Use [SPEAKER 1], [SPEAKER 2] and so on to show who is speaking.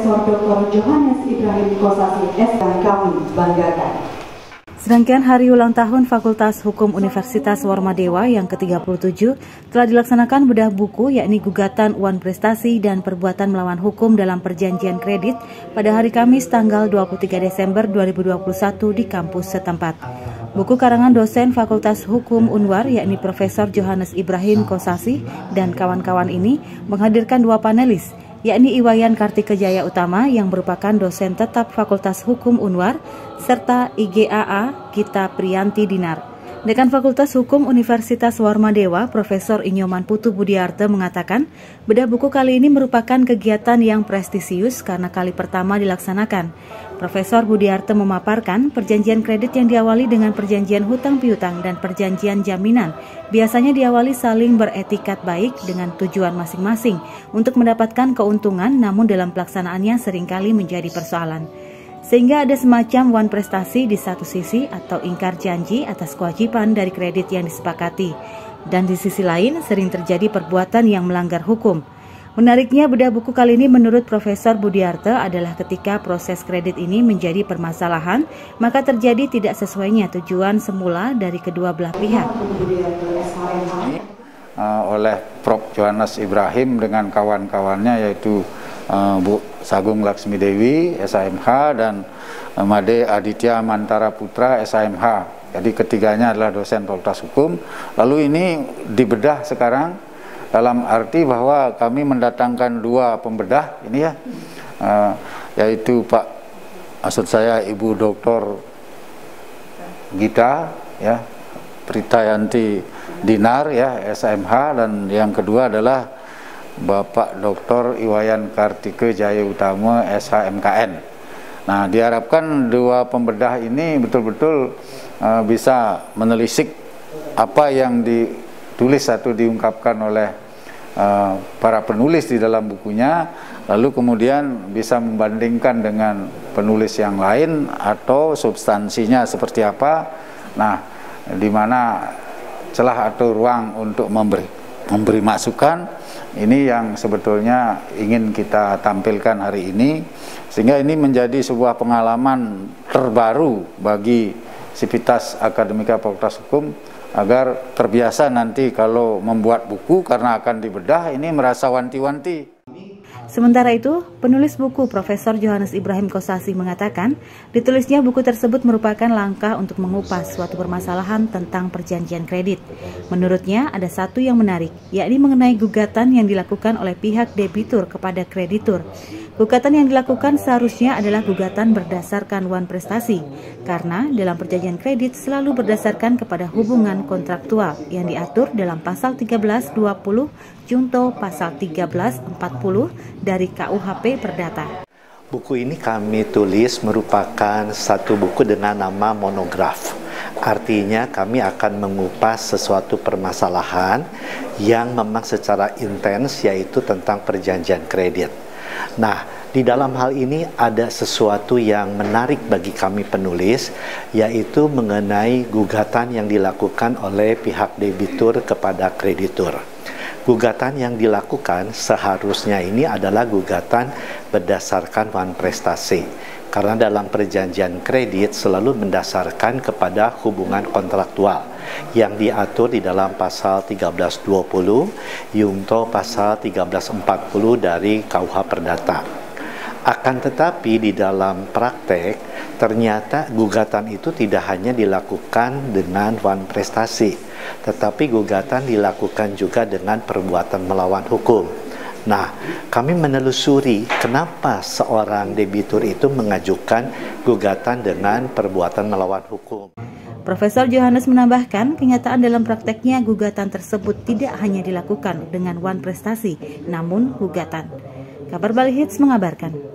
[SPEAKER 1] Profesor Dr. Johannes Ibrahim Kosasi S yang kami banggakan.
[SPEAKER 2] Serangkaian hari ulang tahun Fakultas Hukum Universitas Warmadewa yang ke-37 telah dilaksanakan bedah buku, yakni gugatan uang prestasi dan perbuatan melawan hukum dalam perjanjian kredit pada hari Kamis tanggal 23 Desember 2021 di kampus setempat. Buku karangan dosen Fakultas Hukum Unwar, yakni Profesor Johannes Ibrahim Kosasi dan kawan-kawan ini menghadirkan dua panelis, yakni Iwayan Kartikejaya Utama yang merupakan dosen tetap Fakultas Hukum Unwar, serta IGAA Gita Priyanti Dinar. Dekan Fakultas Hukum Universitas Warmadewa, Profesor Inyoman Putu Budiarte mengatakan, bedah buku kali ini merupakan kegiatan yang prestisius karena kali pertama dilaksanakan. Profesor Budiarte memaparkan perjanjian kredit yang diawali dengan perjanjian hutang piutang dan perjanjian jaminan biasanya diawali saling beretikat baik dengan tujuan masing-masing untuk mendapatkan keuntungan, namun dalam pelaksanaannya seringkali menjadi persoalan. Sehingga ada semacam wan prestasi di satu sisi atau ingkar janji atas kewajiban dari kredit yang disepakati. Dan di sisi lain sering terjadi perbuatan yang melanggar hukum. Menariknya bedah buku kali ini menurut Profesor Budiarte adalah ketika proses kredit ini menjadi permasalahan, maka terjadi tidak sesuainya tujuan semula dari kedua belah pihak.
[SPEAKER 3] Oleh Prof. Johannes Ibrahim dengan kawan-kawannya yaitu Bu Sagung Laksmi Dewi, SAMH, dan Made Aditya Mantara Putra, SAMH. Jadi ketiganya adalah dosen Fakultas Hukum. Lalu ini dibedah sekarang dalam arti bahwa kami mendatangkan dua pembedah ini ya, yaitu maksud saya Ibu Dr. Gita ya, Priyanti Dinar ya, SAMH, dan yang kedua adalah Bapak Dr. Iwayan Kartikejaya Utama, SHMKN. Nah, diharapkan dua pembedah ini betul-betul bisa menelisik apa yang ditulis atau diungkapkan oleh para penulis di dalam bukunya, lalu kemudian bisa membandingkan dengan penulis yang lain atau substansinya seperti apa. Nah, di mana celah atau ruang untuk memberi masukan, ini yang sebetulnya ingin kita tampilkan hari ini, sehingga ini menjadi sebuah pengalaman terbaru bagi Sivitas Akademika Fakultas Hukum agar terbiasa nanti kalau membuat buku karena akan dibedah ini merasa wanti-wanti.
[SPEAKER 2] Sementara itu, penulis buku Profesor Johannes Ibrahim Kosasi mengatakan, ditulisnya buku tersebut merupakan langkah untuk mengupas suatu permasalahan tentang perjanjian kredit. Menurutnya, ada satu yang menarik, yakni mengenai gugatan yang dilakukan oleh pihak debitur kepada kreditur. Gugatan yang dilakukan seharusnya adalah gugatan berdasarkan wan prestasi, karena dalam perjanjian kredit selalu berdasarkan kepada hubungan kontraktual yang diatur dalam pasal 1320 junto pasal 1340 dari KUHP Perdata.
[SPEAKER 4] Buku ini kami tulis merupakan satu buku dengan nama monograf. Artinya kami akan mengupas sesuatu permasalahan yang memang secara intens, yaitu tentang perjanjian kredit. Nah, di dalam hal ini ada sesuatu yang menarik bagi kami penulis, yaitu mengenai gugatan yang dilakukan oleh pihak debitur kepada kreditur. Gugatan yang dilakukan seharusnya ini adalah gugatan berdasarkan wan prestasi. Karena dalam perjanjian kredit selalu mendasarkan kepada hubungan kontraktual yang diatur di dalam pasal 1320 junto pasal 1340 dari KUH Perdata. Akan tetapi di dalam praktek ternyata gugatan itu tidak hanya dilakukan dengan wan prestasi, tetapi gugatan dilakukan juga dengan perbuatan melawan hukum. Nah, kami menelusuri kenapa seorang debitur itu mengajukan gugatan dengan perbuatan melawan hukum.
[SPEAKER 2] Profesor Johannes menambahkan, kenyataan dalam prakteknya gugatan tersebut tidak hanya dilakukan dengan wan prestasi, namun gugatan. Kabar Bali Hits mengabarkan.